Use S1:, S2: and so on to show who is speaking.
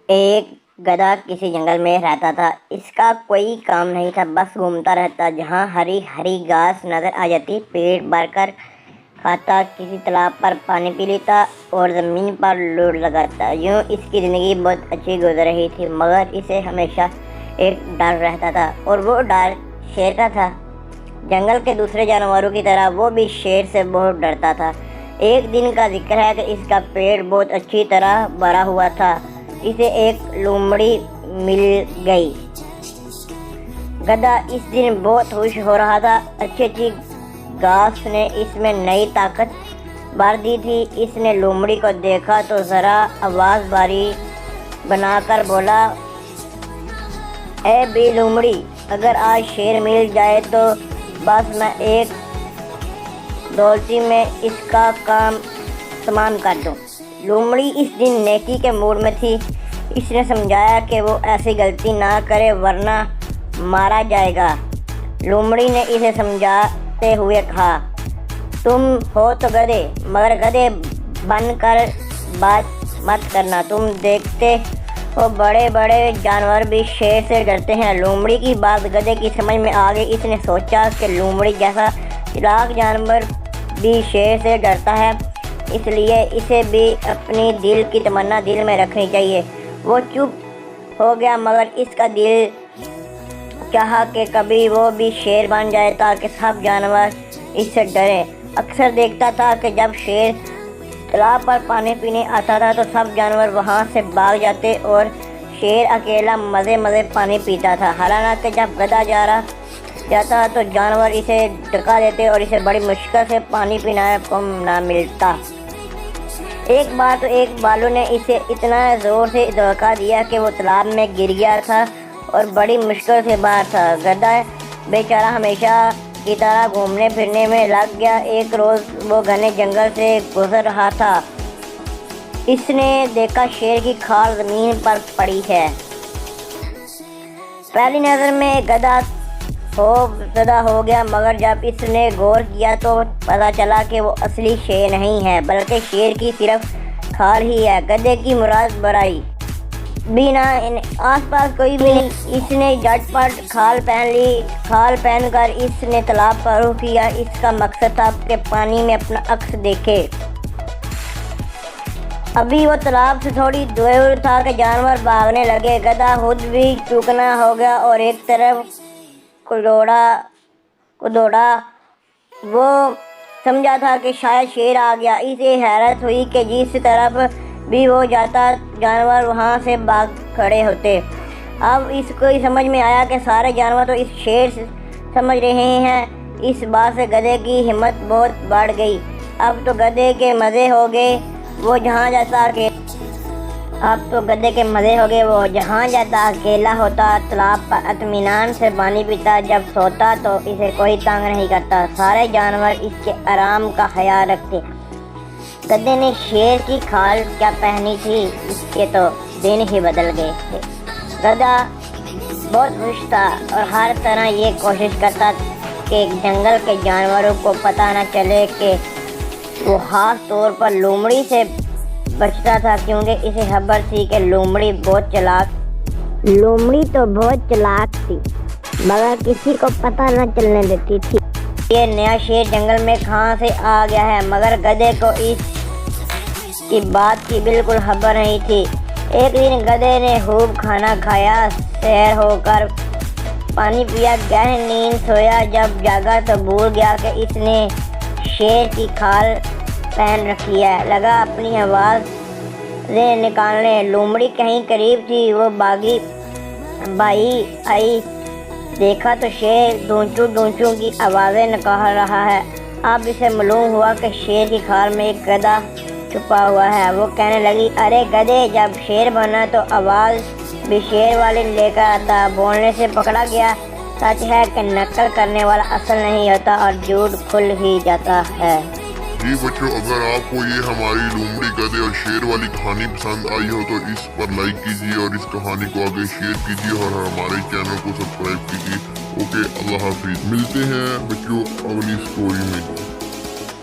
S1: ایک گدھا کسی جنگل میں رہتا تھا۔ اس کا کوئی کام نہیں تھا، بس گھومتا رہتا، جہاں ہری ہری گھاس نظر آ جاتی پیٹ بھر کر کھاتا، کسی تالاب پر پانی پی لیتا اور زمین پر لوٹ لگاتا۔ یوں اس کی زندگی بہت اچھی گزر رہی تھی، مگر اسے ہمیشہ ایک ڈر رہتا تھا، اور وہ ڈر شیر کا تھا۔ جنگل کے دوسرے جانوروں کی طرح وہ بھی شیر سے بہت ڈرتا تھا۔ ایک دن کا ذکر ہے کہ اس کا پیٹ بہت اچھی طرح بھرا ہوا تھا۔ اسے ایک لومڑی مل گئی۔ گدھا اس دن بہت خوش ہو رہا تھا، اچھی اچھی گھاس نے اس میں نئی طاقت بھر دی تھی۔ اس نے لومڑی کو دیکھا تو ذرا آواز بھاری بنا کر بولا، اے بی لومڑی، اگر آج شیر مل جائے تو بس میں ایک دولتی میں اس کا کام تمام کر دوں۔ لومڑی اس دن نیکی کے موڈ میں تھی۔ اس نے سمجھایا کہ وہ ایسی غلطی نہ کرے ورنہ مارا جائے گا۔ لومڑی نے اسے سمجھاتے ہوئے کہا، تم ہو تو گدھے، مگر گدھے بن کر بات مت کرنا۔ تم دیکھتے ہو بڑے بڑے جانور بھی شیر سے ڈرتے ہیں۔ لومڑی کی بات گدھے کی سمجھ میں آ گئی۔ اس نے سوچا کہ لومڑی جیسا چالاک جانور بھی شیر سے ڈرتا ہے، اس لیے اسے بھی اپنی دل کی تمنا دل میں رکھنی چاہیے۔ وہ چپ ہو گیا، مگر اس کا دل چاہا کہ کبھی وہ بھی شیر بن جائے تاکہ سب جانور اس سے ڈریں۔ اکثر دیکھتا تھا کہ جب شیر تالاب پر پانی پینے آتا تھا تو سب جانور وہاں سے بھاگ جاتے اور شیر اکیلا مزے پانی پیتا تھا۔ حالانکہ جب گدھا جاتا تو جانور اسے ڈھکا دیتے اور اسے بڑی مشکل سے پانی پینا کو نہ ملتا۔ ایک بار تو ایک بالو نے اسے اتنا زور سے دھکا دیا کہ وہ تالاب میں گر گیا تھا اور بڑی مشکل سے باہر تھا۔ گدھا بیچارہ ہمیشہ کی طرح گھومنے پھرنے میں لگ گیا۔ ایک روز وہ گھنے جنگل سے گزر رہا تھا۔ اس نے دیکھا شیر کی کھال زمین پر پڑی ہے۔ پہلی نظر میں گدھا خوفزدہ ہو گیا، مگر جب اس نے غور کیا تو پتہ چلا کہ وہ اصلی شیر نہیں ہے بلکہ شیر کی صرف کھال ہی ہے۔ گدھے کی مراد برائی بھی نہ، آس پاس کوئی بھی نہیں۔ اس نے جھٹ پٹ کھال پہن لی۔ کھال پہن کر اس نے تالاب کا رخ کیا۔ اس کا مقصد تھا کہ پانی میں اپنا عکس دیکھے۔ ابھی وہ تالاب سے تھوڑی دور تھا کہ جانور بھاگنے لگے۔ گدھا خود بھی چوکنا ہو گیا اور ایک طرف کو دوڑا۔ وہ سمجھا تھا کہ شاید شیر آ گیا۔ اسے حیرت ہوئی کہ جس طرف بھی وہ جاتا جانور وہاں سے بھاگ کھڑے ہوتے۔ اب اس کو سمجھ میں آیا کہ سارے جانور تو اس شیر سمجھ رہے ہیں۔ اس بات سے گدھے کی ہمت بہت بڑھ گئی۔ اب تو گدھے کے مزے ہو گئے، وہ جہاں جاتا اکیلا ہوتا، تالاب پر اطمینان سے پانی پیتا، جب سوتا تو اسے کوئی تنگ نہیں کرتا۔ سارے جانور اس کے آرام کا خیال رکھتے۔ گدھے نے شیر کی کھال کیا پہنی تھی، اس کے تو دن ہی بدل گئے تھے۔ گدھا بہت خوش تھا اور ہر طرح یہ کوشش کرتا کہ جنگل کے جانوروں کو پتہ نہ چلے کہ وہ خاص طور پر لومڑی سے بچتا تھا، کیونکہ اسے خبر تھی کہ لومڑی تو بہت چلاک تھی، مگر کسی کو پتہ نہ چلنے دیتی تھی۔ یہ نیا شیر جنگل میں کہاں سے آ گیا ہے، مگر گدھے کو اس کی بات کی بالکل خبر نہیں تھی۔ ایک دن گدھے نے خوب کھانا کھایا، سیر ہو کر پانی پیا، گہری نیند سویا۔ جب جاگا تو بھول گیا کہ اس نے شیر کی کھال پہن رکھی ہے۔ لگا اپنی آوازیں نکالنے، لومڑی کہیں قریب تھی۔ وہ بھائی آئی، دیکھا تو شیر دونچوں کی آوازیں نکال رہا ہے۔ اب اسے معلوم ہوا کہ شیر کی کھال میں ایک گدھا چھپا ہوا ہے۔ وہ کہنے لگی، ارے گدھے، جب شیر بنا تو آواز بھی شیر والی لے کر آتا۔ بولنے سے پکڑا گیا۔ سچ ہے کہ نقل کرنے والا اصل نہیں ہوتا اور جھوٹ کھل ہی جاتا ہے۔
S2: جی بچوں، اگر آپ کو یہ ہماری لومڑی گدھے اور شیر والی کہانی پسند آئی ہو تو اس پر لائک کیجیے اور اس کہانی کو آگے شیئر کیجیے اور ہمارے چینل کو سبسکرائب کیجیے۔ اوکے، اللہ حافظ۔ ملتے ہیں بچوں اگلی سٹوری میں۔